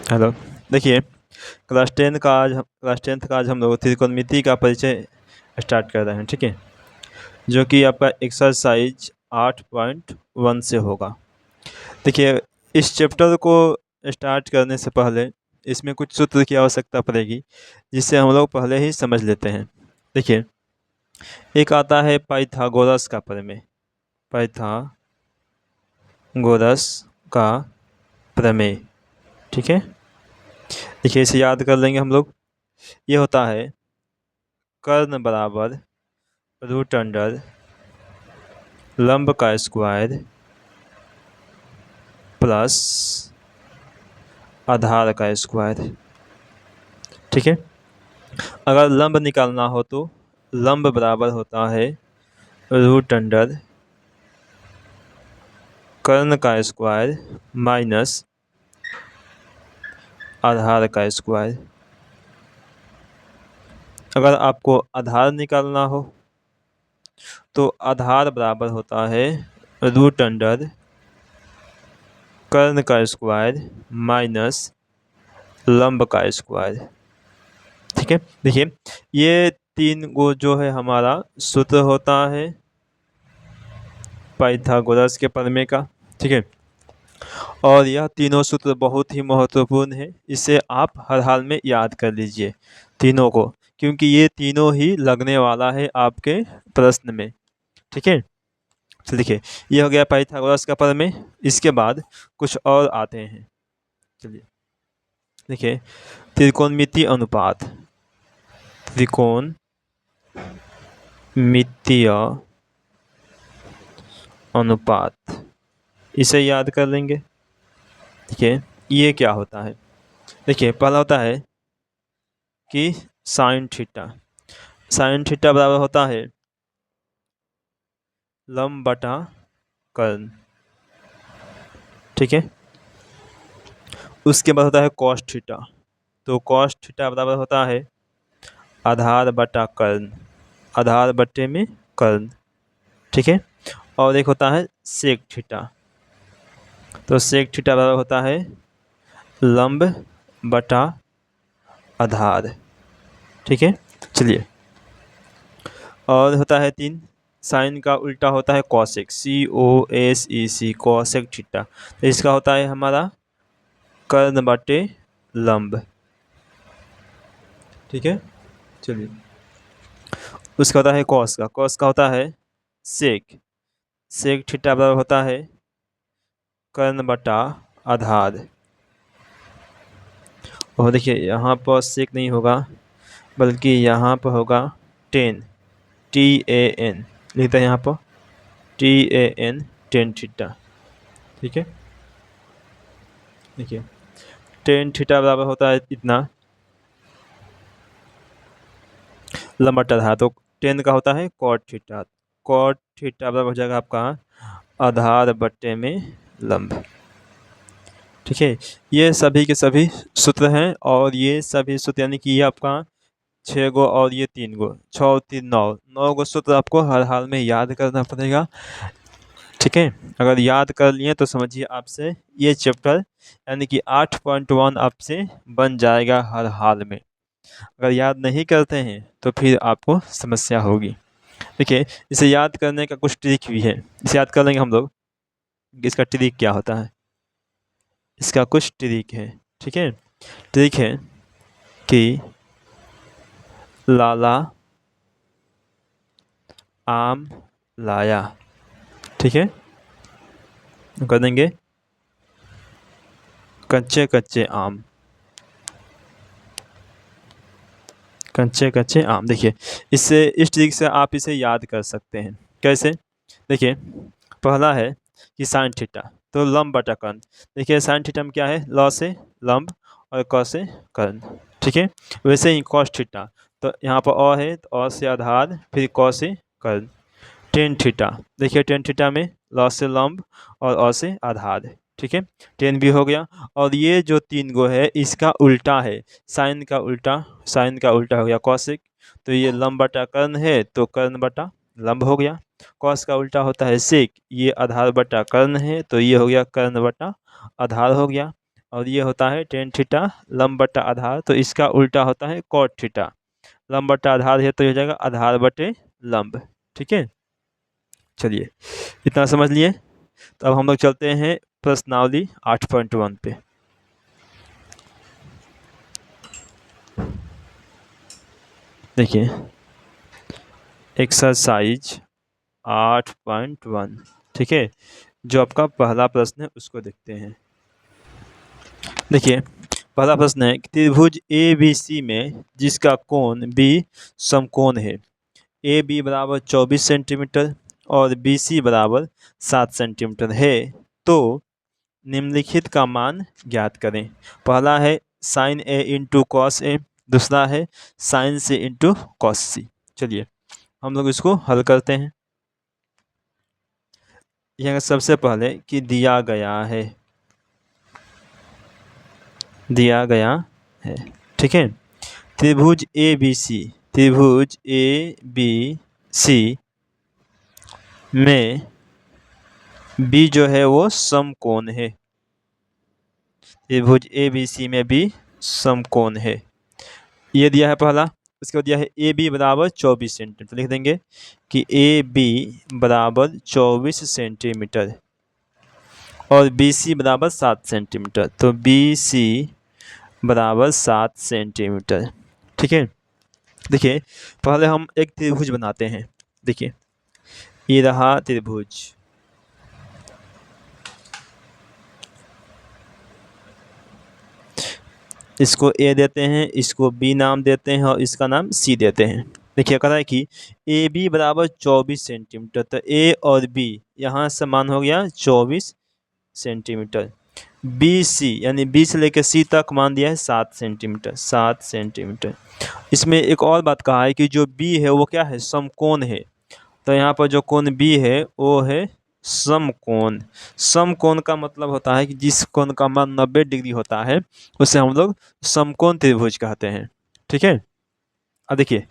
Hello. देखिए, class tenth का आज हम लोग त्रिकोणमिति का परिचय स्टार्ट कर रहे हैं। ठीक है, जो कि आपका एक्सरसाइज 8.1 से होगा। देखिए, इस चैप्टर को स्टार्ट करने से पहले इसमें कुछ सूत्र की आवश्यकता पड़ेगी, जिससे हम लोग पहले ही समझ लेते हैं। देखिए, एक आता है पाइथागोरस का प्रमेय। पाइथागोरस का प्रमेय, ठीक है। देखिए, इसे याद कर लेंगे हम लोग। ये होता है कर्ण बराबर रूट अंडर लंब का स्क्वायर प्लस आधार का स्क्वायर। ठीक है, अगर लंब निकालना हो तो लंब बराबर होता है रूट अंडर कर्ण का स्क्वायर माइनस आधार का स्क्वायर। अगर आपको आधार निकालना हो तो आधार बराबर होता है रूट अंडर कर्ण का स्क्वायर माइनस लंब का स्क्वायर। ठीक है, देखिए, ये तीन गो जो है हमारा सूत्र होता है पाइथागोरस के प्रमेय का। ठीक है, और यह तीनों सूत्र बहुत ही महत्वपूर्ण है। इसे आप हर हाल में याद कर लीजिए तीनों को, क्योंकि ये तीनों ही लगने वाला है आपके प्रश्न में। ठीक है, तो देखिए, ये हो गया पाइथागोरस का प्रमेय। इसके बाद कुछ और आते हैं। चलिए, देखिए, त्रिकोणमितीय अनुपात, त्रिकोणमितीय अनुपात, इसे याद कर लेंगे। देखिए, ये क्या होता है। देखिए, पहला होता है कि साइन थीटा बराबर होता है लंब बटा कर्ण। ठीक है, उसके बाद होता है कॉस थीटा। तो कॉस थीटा बराबर होता है आधार बटा कर्ण, आधार बटे में कर्ण। ठीक है, और एक होता है सेक थीटा। तो सेक थीटा बराबर होता है लंब बटा आधार। ठीक है, चलिए, और होता है 3, साइन का उल्टा होता है कॉसेक, COSEC, कॉसेक थीटा। तो इसका होता है हमारा कर्ण बटे लंब। ठीक है, चलिए, उसका होता है कॉस का होता है सेक थीटा बराबर होता है कर्ण बटा आधार। और देखिए, यहाँ पर सेक नहीं होगा, बल्कि यहाँ पर होगा टेन, TAN लिखते हैं यहाँ पर, TAN, टेन थीटा। ठीक है, देखिए, टेन थीटा बराबर होता है इतना लंबा आधार। तो टेन का होता है कॉट थीटा बराबर हो जाएगा आपका आधार बट्टे में लंब। ठीक है, ये सभी के सभी सूत्र हैं, और ये सभी सूत्र यानी कि ये आपका 6 गो और ये 3 गो, 6 और 3 9 गो सूत्र आपको हर हाल में याद करना पड़ेगा। ठीक है, अगर याद कर लिए तो समझिए आपसे ये चैप्टर यानी कि 8.1 आपसे बन जाएगा हर हाल में। अगर याद नहीं करते हैं तो फिर आपको समस्या होगी। देखिए, इसे याद करने का कुछ ट्रिक भी है, इसे याद कर लेंगे हम लोग। इसका ट्रिक क्या होता है, इसका कुछ ट्रिक है। ठीक है, ट्रिक है कि लाला आम लाया। ठीक है, कर देंगे कच्चे कच्चे आम, कच्चे कच्चे आम। देखिए, इससे इस ट्रिक से आप इसे याद कर सकते हैं। कैसे, देखिए, पहला है कि साइन थीटा, तो लंब बटा कर्ण। देखिए, साइन थीटा में क्या है, ल से लंब और क से कर्ण। ठीक है, वैसे ही कॉस थीटा, तो यहाँ पर अ है तो अ से आधार, फिर क से कर्ण। टेन थीटा, देखिए टेन थीटा में ल से लंब और अ से आधार। ठीक है, टेन भी हो गया। और ये जो 3 गो है इसका उल्टा है, साइन का उल्टा हो गया कॉसिक। तो ये लंब बटा कर्ण है, तो कर्ण बटा लंब हो गया। कॉस का उल्टा होता है सेक, ये आधार बटा कर्ण है, तो ये हो गया कर्ण बटा आधार हो गया। और ये होता है टेन थीटा लंब बटा आधार, तो इसका उल्टा होता है कॉट थीटा। लंब बटा आधार है तो ये हो जाएगा आधार बटे लंब। ठीक है, चलिए इतना समझ लिए। तो अब हम लोग चलते हैं प्रश्नावली 8.1 पे। देखिए एक्सरसाइज 8.1, ठीक है, जो आपका पहला प्रश्न है उसको देखते हैं। देखिए पहला प्रश्न है कि त्रिभुज ए बी सी में जिसका कोण बी समकोण है, ए बी बराबर 24 सेंटीमीटर और बी सी बराबर 7 सेंटीमीटर है, तो निम्नलिखित का मान ज्ञात करें। पहला है sign A into cos A, दूसरा है साइन सी इंटू कॉस सी। चलिए हम लोग इसको हल करते हैं। यहाँ सबसे पहले कि दिया गया है, दिया गया है, ठीक है, त्रिभुज ए बी सी, त्रिभुज ए बी सी में बी जो है वो समकोण है। त्रिभुज ए बी सी में बी समकोण है, ये दिया है पहला। उसके बाद दिया है ए बी बराबर 24 सेंटीमीटर, तो लिख देंगे कि ए बी बराबर 24 सेंटीमीटर और बी सी बराबर 7 सेंटीमीटर, तो बी सी बराबर 7 सेंटीमीटर। ठीक है, देखिए पहले हम एक त्रिभुज बनाते हैं। देखिए ये रहा त्रिभुज, इसको ए देते हैं, इसको बी नाम देते हैं और इसका नाम सी देते हैं। देखिए कह रहा है कि ए बी बराबर 24 सेंटीमीटर, तो ए और बी यहाँ से मान हो गया 24 सेंटीमीटर। बी सी यानी बी से लेकर सी तक मान दिया है 7 सेंटीमीटर, 7 सेंटीमीटर। इसमें एक और बात कहा है कि जो बी है वो क्या है, समकोण है। तो यहाँ पर जो कोण बी है वो है समकोण। समकोण का मतलब होता है कि जिस कोण का मान 90 डिग्री होता है उसे हम लोग समकोण त्रिभुज कहते हैं। ठीक है, अब देखिए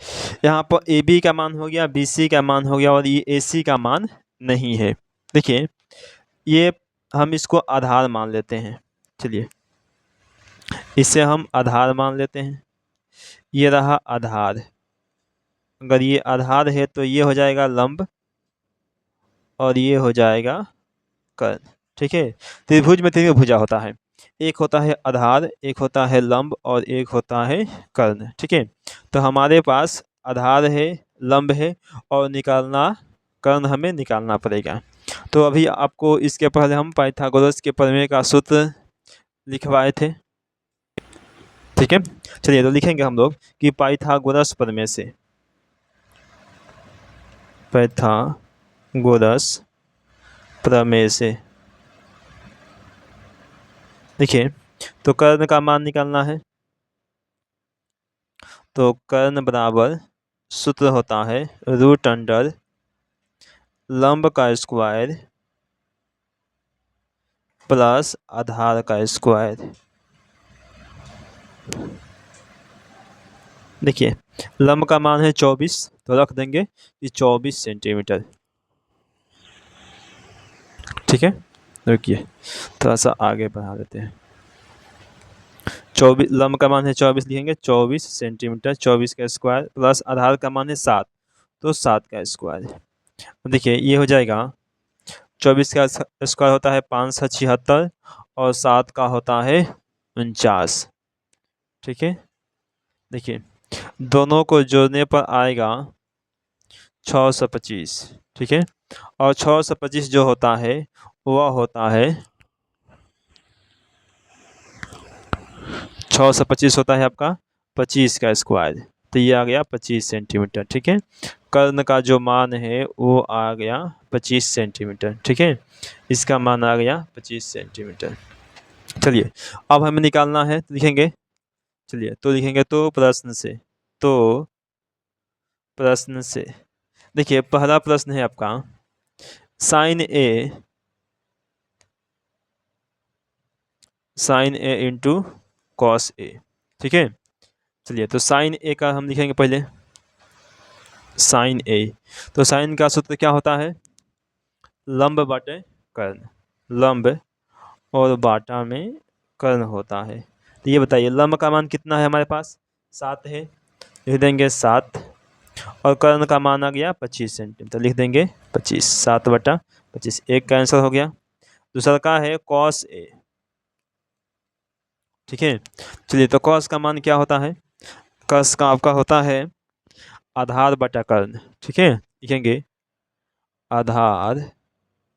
यहाँ पर ए बी का मान हो गया, बी सी का मान हो गया और ये ए सी का मान नहीं है। देखिए ये हम इसको आधार मान लेते हैं। चलिए इसे हम आधार मान लेते हैं, ये रहा आधार। अगर ये आधार है तो ये हो जाएगा लंब और ये हो जाएगा कर्ण। ठीक है, त्रिभुज में तीन भुजा होता है, एक होता है आधार, एक होता है लंब और एक होता है कर्ण। ठीक है, तो हमारे पास आधार है, लंब है और निकालना कर्ण हमें निकालना पड़ेगा। तो अभी आपको इसके पहले हम पाइथागोरस के प्रमेय का सूत्र लिखवाए थे। ठीक है, चलिए तो लिखेंगे हम लोग कि पाइथागोरस प्रमेय से, पाइथागोरस प्रमेय से देखिए तो कर्ण का मान निकालना है। तो कर्ण बराबर सूत्र होता है रूट अंडर लंब का स्क्वायर प्लस आधार का स्क्वायर। देखिए लंब का मान है 24, तो रख देंगे कि 24 सेंटीमीटर। ठीक है, रुकिए थोड़ा सा आगे बढ़ा देते हैं। 24 लंब का मान है 24, लिखेंगे 24 सेंटीमीटर, 24 का स्क्वायर प्लस आधार का मान है 7, तो 7 का स्क्वायर। देखिए ये हो जाएगा 24 का स्क्वायर होता है 576 और 7 का होता है 49। ठीक है, देखिए दोनों को जोड़ने पर आएगा 625। ठीक है, और 625 जो होता है वह होता है 625 होता है आपका 25 का स्क्वायर, तो ये आ गया 25 सेंटीमीटर। ठीक है, कर्ण का जो मान है वो आ गया 25 सेंटीमीटर। ठीक है, इसका मान आ गया 25 सेंटीमीटर। चलिए अब हमें निकालना है, तो लिखेंगे, चलिए तो लिखेंगे तो प्रश्न से, तो प्रश्न से देखिए पहला प्रश्न है आपका sign A into cos A. ठीक है, चलिए तो साइन ए का हम लिखेंगे पहले साइन ए। तो साइन का सूत्र क्या होता है, लंब बटे कर्ण, लंब और बाटा में कर्ण होता है। तो ये बताइए लंब का मान कितना है हमारे पास, 7 है, लिख देंगे 7। और कर्ण का मान आ गया 25 सेंटीमीटर, लिख देंगे 25, 7/25, एक का आंसर हो गया। दूसरा का है कॉस ए, ठीक है। चलिए तो कॉस का मान क्या होता है, कॉस का आपका होता है आधार बटा कर्ण, ठीक है। लिखेंगे आधार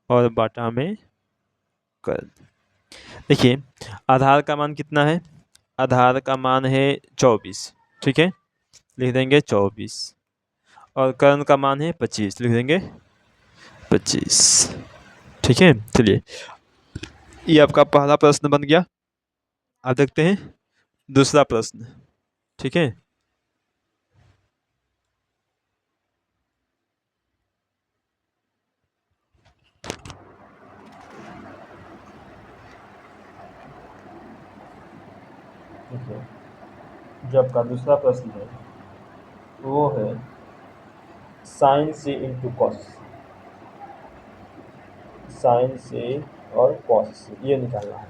और बटा में कर्ण। देखिए आधार का मान कितना है, आधार का मान है 24, ठीक है, लिख देंगे 24। और कर्ण का मान है 25, लिख देंगे 25, ठीक है। चलिए ये आपका पहला प्रश्न बन गया। आप देखते हैं दूसरा प्रश्न, ठीक है। जो आपका दूसरा प्रश्न है वो है साइन से इंटू कॉस, साइन से और कॉस से ये निकालना है।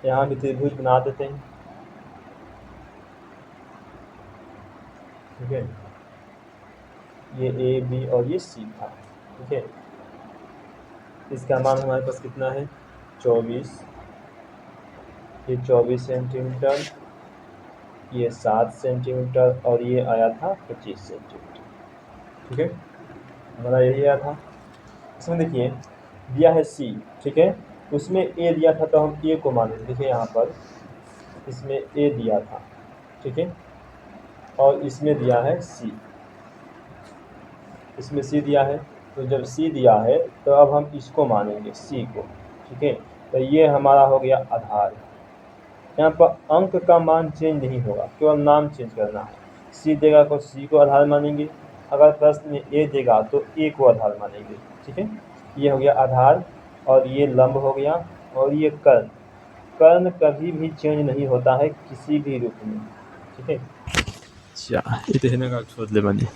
यहाँ भी त्रिभुज बना देते हैं, ठीक है। ये ए बी और ये सी था, ठीक है। इसका मान हमारे पास कितना है 24, ये 24 सेंटीमीटर, ये 7 सेंटीमीटर और ये आया था 25 सेंटीमीटर, ठीक है। हमारा यही आया था। इसमें देखिए दिया है सी, ठीक है, उसमें ए दिया था तो हम ए को मानेंगे। देखिए यहाँ पर इसमें ए दिया था, ठीक है, और इसमें दिया है सी, इसमें सी दिया है। तो जब सी दिया है तो अब हम इसको मानेंगे सी को, ठीक है। तो ये हमारा हो गया आधार। यहाँ पर अंक का मान चेंज नहीं होगा, केवल नाम चेंज करना है। सी देगा तो सी को आधार मानेंगे, अगर प्रश्न में ए देगा तो ए को आधार मानेंगे, ठीक है। ये हो गया आधार और ये लंब हो गया और ये कर्ण। कर्ण कभी भी चेंज नहीं होता है किसी भी रूप में, ठीक है। अच्छा इतने का छोड़ ले बनी,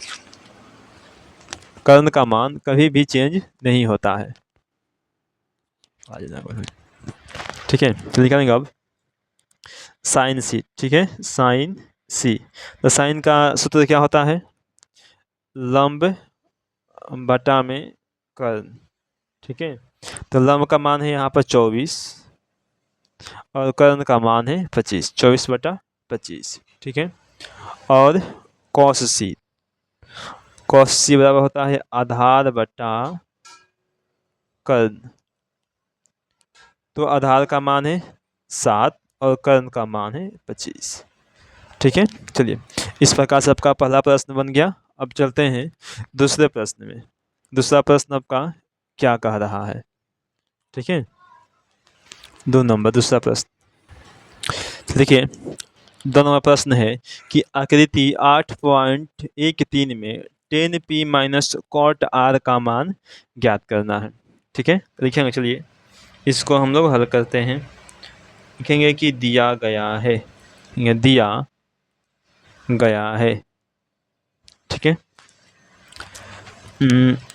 कर्ण का मान कभी भी चेंज नहीं होता है, ठीक है। तो निकालेंगे अब साइन सी, ठीक है, साइन सी। तो साइन का सूत्र क्या होता है, लंब बटा में कर्ण, ठीक है। तो लंब का मान है यहाँ पर 24 और कर्ण का मान है 25, 24/25, ठीक है। और कॉस सी, कॉस सी बराबर होता है आधार बटा कर्ण। तो आधार का मान है 7 और कर्ण का मान है 25, ठीक है। चलिए इस प्रकार से आपका पहला प्रश्न बन गया। अब चलते हैं दूसरे प्रश्न में। दूसरा प्रश्न आपका क्या कह रहा है, ठीक है, 2 नंबर दूसरा प्रश्न। देखिए 2 नंबर प्रश्न है कि आकृति 8.13 में 10p माइनस कॉट आर का मान ज्ञात करना है, ठीक है। लिखेंगे, चलिए इसको हम लोग हल करते हैं। लिखेंगे कि दिया गया है, दिया गया है, ठीक है।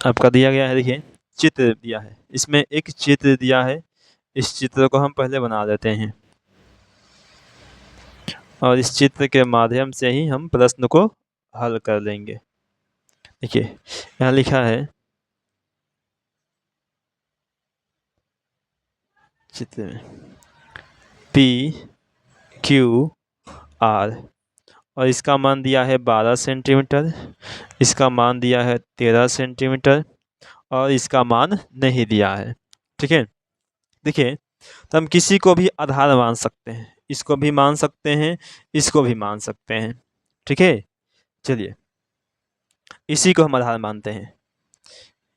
आपका दिया गया है, देखिए चित्र दिया है, इसमें एक चित्र दिया है, इस चित्र को हम पहले बना देते हैं और इस चित्र के माध्यम से ही हम प्रश्न को हल कर लेंगे। देखिए यहाँ लिखा है चित्र में पी क्यू आर और इसका मान दिया है 12 सेंटीमीटर, इसका मान दिया है 13 सेंटीमीटर और इसका मान नहीं दिया है, ठीक है। देखिए तो हम किसी को भी आधार मान सकते हैं, इसको भी मान सकते हैं, इसको भी मान सकते हैं, ठीक है। चलिए इसी को हम आधार मानते हैं,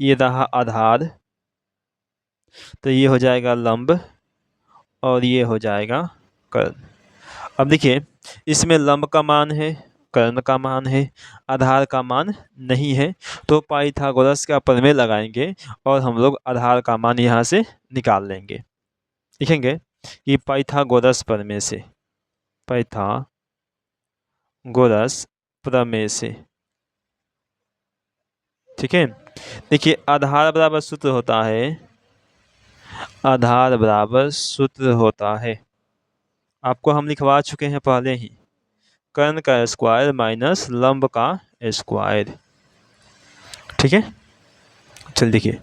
ये रहा आधार, तो ये हो जाएगा लंब और ये हो जाएगा कर्ण। अब देखिए इसमें लंब का मान है, कर्ण का मान है, आधार का मान नहीं है, तो पाइथागोरस का प्रमेय लगाएंगे और हम लोग आधार का मान यहाँ से निकाल लेंगे। लिखेंगे कि पाइथागोरस प्रमेय से, पाइथागोरस प्रमेय से, ठीक है। देखिए आधार बराबर सूत्र होता है, आधार बराबर सूत्र होता है आपको हम लिखवा चुके हैं पहले ही, कर्ण का स्क्वायर माइनस लंब का स्क्वायर। ठीक है, चल देखिए,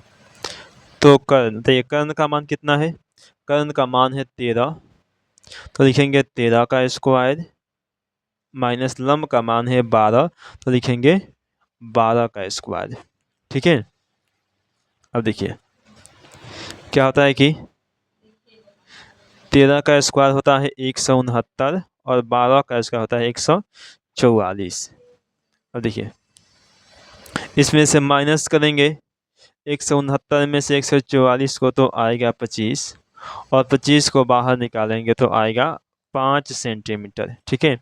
तो कर्ण का मान कितना है, कर्ण का मान है 13, तो लिखेंगे 13 का स्क्वायर माइनस लंब का मान है 12, तो लिखेंगे 12 का स्क्वायर। ठीक है, अब देखिए क्या होता है कि 13 का स्क्वायर होता है 169 और 12 का स्क्वायर होता है 144। अब देखिए इसमें से माइनस करेंगे, 169 में से 144 को तो आएगा 25, और 25 को बाहर निकालेंगे तो आएगा 5 सेंटीमीटर। ठीक है,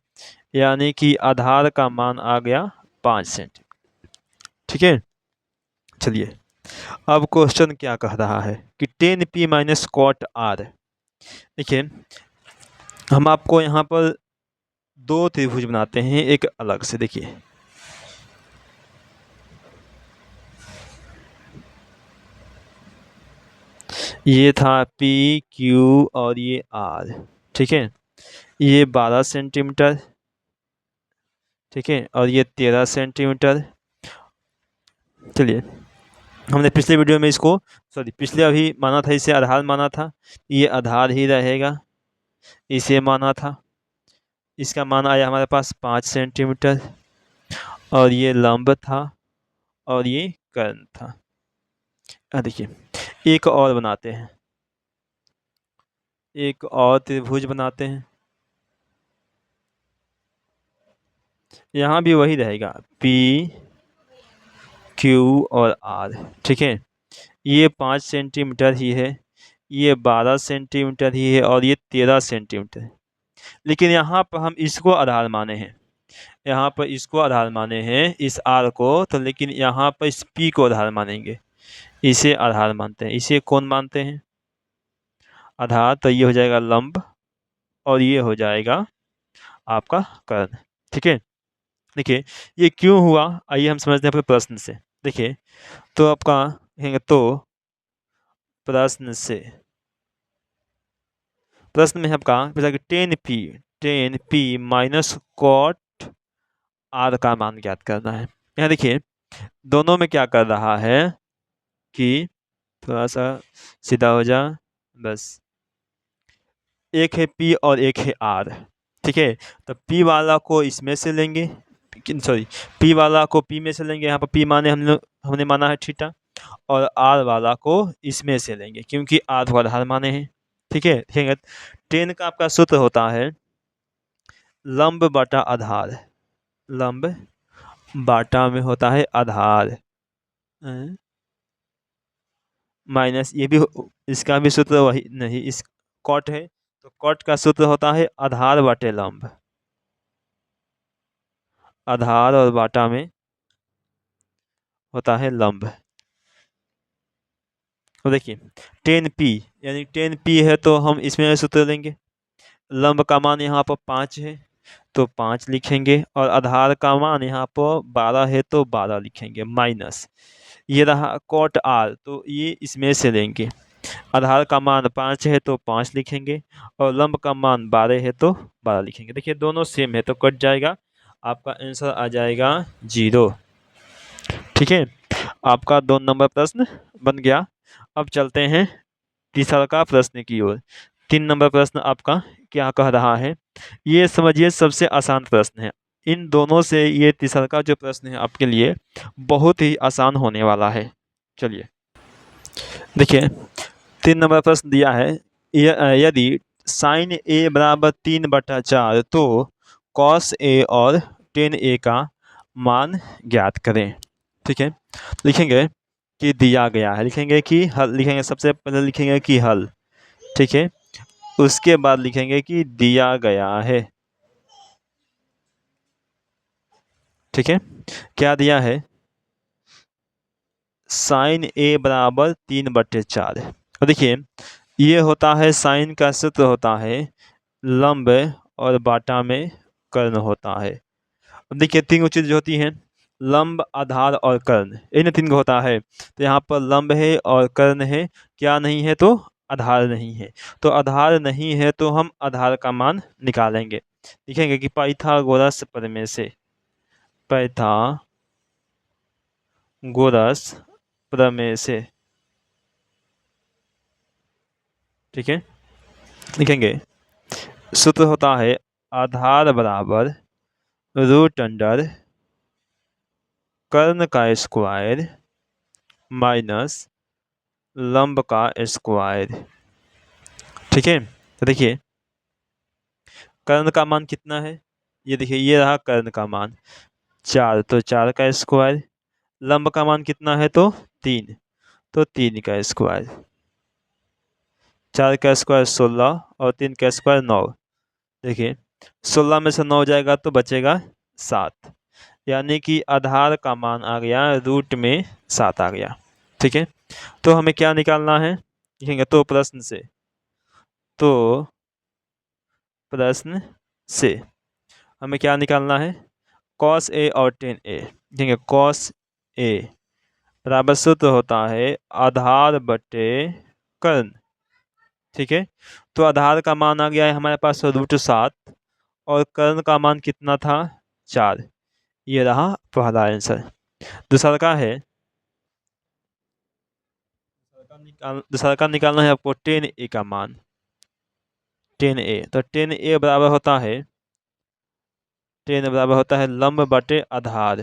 यानी कि आधार का मान आ गया 5 सेंटीमीटर। ठीक है, चलिए अब क्वेश्चन क्या कह रहा है कि 10p माइनस कॉट आर। देखिए हम आपको यहाँ पर दो त्रिभुज बनाते हैं एक अलग से। देखिए ये था पी क्यू और ये आर। ठीक है, ये 12 सेंटीमीटर, ठीक है, और ये 13 सेंटीमीटर। चलिए हमने पिछले वीडियो में इसको पिछले अभी माना था, इसे आधार माना था, ये आधार ही रहेगा, इसे माना था, इसका मान आया हमारे पास 5 सेंटीमीटर, और ये लंब था और ये कर्ण था। देखिए एक और बनाते हैं, एक और त्रिभुज बनाते हैं, यहाँ भी वही रहेगा पी क्यू और आर। ठीक है, ये 5 सेंटीमीटर ही है, ये 12 सेंटीमीटर ही है, और ये 13 सेंटीमीटर। लेकिन यहाँ पर हम इसको आधार माने हैं, यहाँ पर इसको आधार माने हैं इस आर को, तो लेकिन यहाँ पर इस पी को आधार मानेंगे, इसे आधार मानते हैं। इसे कौन मानते हैं आधार, तो ये हो जाएगा लंब और ये हो जाएगा आपका कर्ण। ठीक है, देखिए ये क्यों हुआ, आइए हम समझते हैं अपने प्रश्न से। देखिए तो आपका कहेंगे तो प्रश्न से, प्रश्न में आपका 10p माइनस कॉट आर का मान ज्ञात करना है। यहाँ देखिए दोनों में क्या कर रहा है कि थोड़ा सा सीधा हो जा, बस एक है पी और एक है आर। ठीक है, तो पी वाला को इसमें से लेंगे, पी वाला को पी में से लेंगे, यहाँ पर पी माने हमने माना है थीटा, और आर वाला को इसमें से लेंगे क्योंकि आर को आधार माने हैं। ठीक है, देखेंगे 10 का आपका सूत्र होता है लंब बटा आधार, लंब बाटा में होता है आधार, माइनस ये भी इसका भी सूत्र वही नहीं, इस कॉट है तो कॉट का सूत्र होता है आधार बटे लंब, आधार और बाटा में होता है लंब। तो देखिए 10p यानी 10p है तो हम इसमें सूत्र लेंगे, लंब का मान यहाँ पर 5 है तो 5 लिखेंगे, और आधार का मान यहाँ पर 12 है तो 12 लिखेंगे, माइनस ये रहा कॉट आर, तो ये इसमें से लेंगे, आधार का मान 5 है तो 5 लिखेंगे, और लंब का मान 12 है तो 12 लिखेंगे। देखिए दोनों सेम है तो कट जाएगा, आपका आंसर आ जाएगा 0। ठीक है, आपका 2 नंबर प्रश्न बन गया। अब चलते हैं तीसरा का प्रश्न की ओर। 3 नंबर प्रश्न आपका क्या कह रहा है, ये समझिए सबसे आसान प्रश्न है। इन दोनों से ये तीसरा का जो प्रश्न है आपके लिए बहुत ही आसान होने वाला है। चलिए देखिए 3 नंबर प्रश्न दिया है, यदि साइन ए बराबर 3/4 तो कॉस ए और टेन ए का मान ज्ञात करें। ठीक है, लिखेंगे कि दिया गया है, लिखेंगे कि हल, लिखेंगे सबसे पहले लिखेंगे कि हल। ठीक है, उसके बाद लिखेंगे कि दिया गया है। ठीक है, क्या दिया है, साइन ए बराबर 3/4। और देखिए ये होता है साइन का सूत्र होता है लंब और बाटा में कर्ण होता है। अब देखिए 3 चीज जो होती हैं, लंब आधार और कर्ण, इन 3 होता है, तो यहाँ पर लंब है और कर्ण है, क्या नहीं है तो आधार नहीं है। तो आधार नहीं है तो हम आधार का मान निकालेंगे। लिखेंगे कि पाइथागोरस प्रमेय से, पाइथागोरस प्रमेय से, ठीक है। लिखेंगे सूत्र होता है आधार बराबर रूट अंडर कर्ण का स्क्वायर माइनस लंब का स्क्वायर, ठीक है। तो देखिए कर्ण का मान कितना है, ये देखिए ये रहा कर्ण का मान 4, तो 4 का स्क्वायर। लंब का मान कितना है तो 3, तो 3 का स्क्वायर। 4 का स्क्वायर 16 और 3 का स्क्वायर 9। देखिए 16 में से 9 जाएगा तो बचेगा 7, यानी कि आधार का मान आ गया रूट में 7 आ गया, ठीक है। तो हमें क्या निकालना है, लिखेंगे तो प्रश्न से हमें क्या निकालना है, cos A और tan A। देखेंगे cos A बराबर सूत्र होता है आधार बटे कर्ण, ठीक है। तो आधार का मान आ गया है हमारे पास √7 और कर्ण का मान कितना था 4। ये रहा पहला आंसर। दूसरा का है, दूसरा का निकालना है आपको tan A का मान, tan A। तो tan A बराबर होता है, tan बराबर होता है लंब बटे आधार।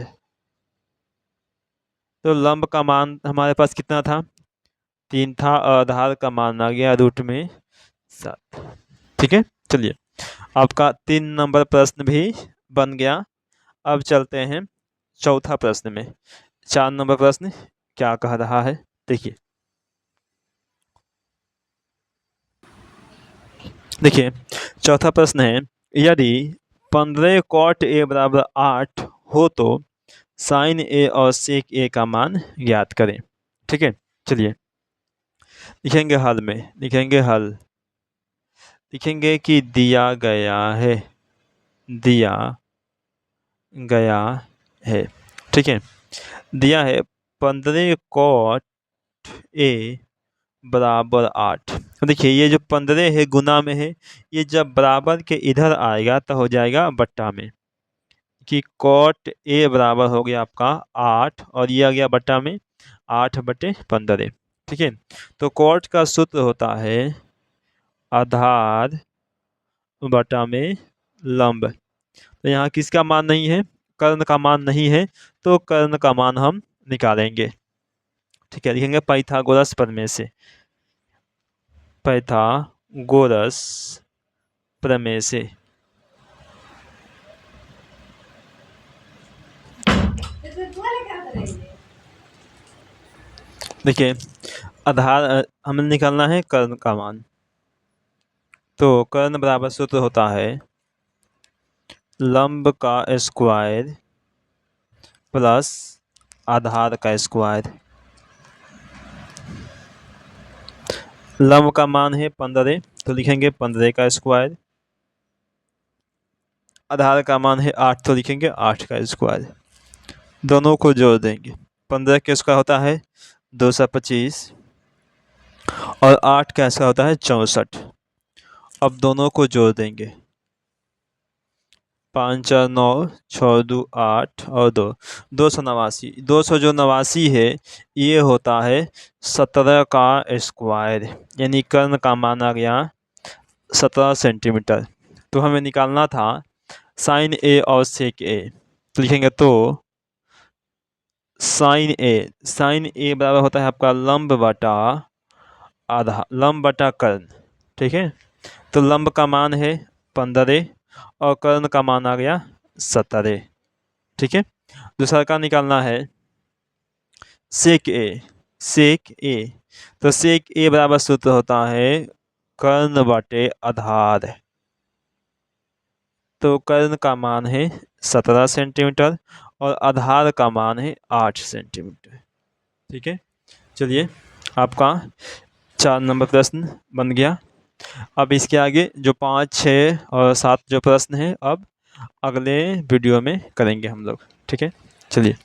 तो लंब का मान हमारे पास कितना था 3 था और आधार का मान आ गया रूट में 7, ठीक है। चलिए आपका 3 नंबर प्रश्न भी बन गया। अब चलते हैं चौथा प्रश्न में। 4 नंबर प्रश्न क्या कह रहा है देखिए। देखिए चौथा प्रश्न है यदि 15 cot A बराबर 8 हो तो sin A और sec A का मान ज्ञात करें, ठीक है। चलिए लिखेंगे हल में, लिखेंगे हल, लिखेंगे कि दिया गया है, दिया गया है, ठीक है। दिया है 15 cot A बराबर 8। देखिए ये जो 15 है गुना में है, ये जब बराबर के इधर आएगा तो हो जाएगा बट्टा में, कि cot A बराबर हो गया आपका 8 और ये आ गया बट्टा में 8/15, ठीक है। तो cot का सूत्र होता है आधार बटा में लंब। तो यहाँ किसका मान नहीं है, कर्ण का मान नहीं है, तो कर्ण का मान हम निकालेंगे, ठीक है। लिखेंगे पाइथागोरस प्रमेय से, पाइथागोरस प्रमेय से। देखिए आधार हमें निकालना है कर्ण का मान, तो कर्ण बराबर सूत्र होता है लंब का स्क्वायर प्लस आधार का स्क्वायर। लंब का मान है 15, तो लिखेंगे 15 का स्क्वायर। आधार का मान है 8, तो लिखेंगे 8 का स्क्वायर। दोनों को जोड़ देंगे, 15 का स्क्वायर होता है 225 और 8 का स्क्वायर होता है 64। अब दोनों को जोड़ देंगे, 5 4 9 6 2 8 और 2 289। 200 जो 89 है ये होता है 17 का स्क्वायर, यानी कर्ण का मान आ गया 17 सेंटीमीटर। तो हमें निकालना था साइन ए और सेक ए, तो लिखेंगे तो साइन ए बराबर होता है आपका लंब बटा आधा, लंब बटा कर्ण, ठीक है। तो लंब का मान है 15 और कर्ण का मान आ गया 17, ठीक है। दूसरा का निकालना है सेक ए, सेक ए। तो सेक ए बराबर सूत्र होता है कर्ण बटे आधार। तो कर्ण का मान है 17 सेंटीमीटर और आधार का मान है 8 सेंटीमीटर, ठीक है। चलिए आपका 4 नंबर प्रश्न बन गया। अब इसके आगे जो 5 6 और 7 जो प्रश्न है अब अगले वीडियो में करेंगे हम लोग, ठीक है। चलिए।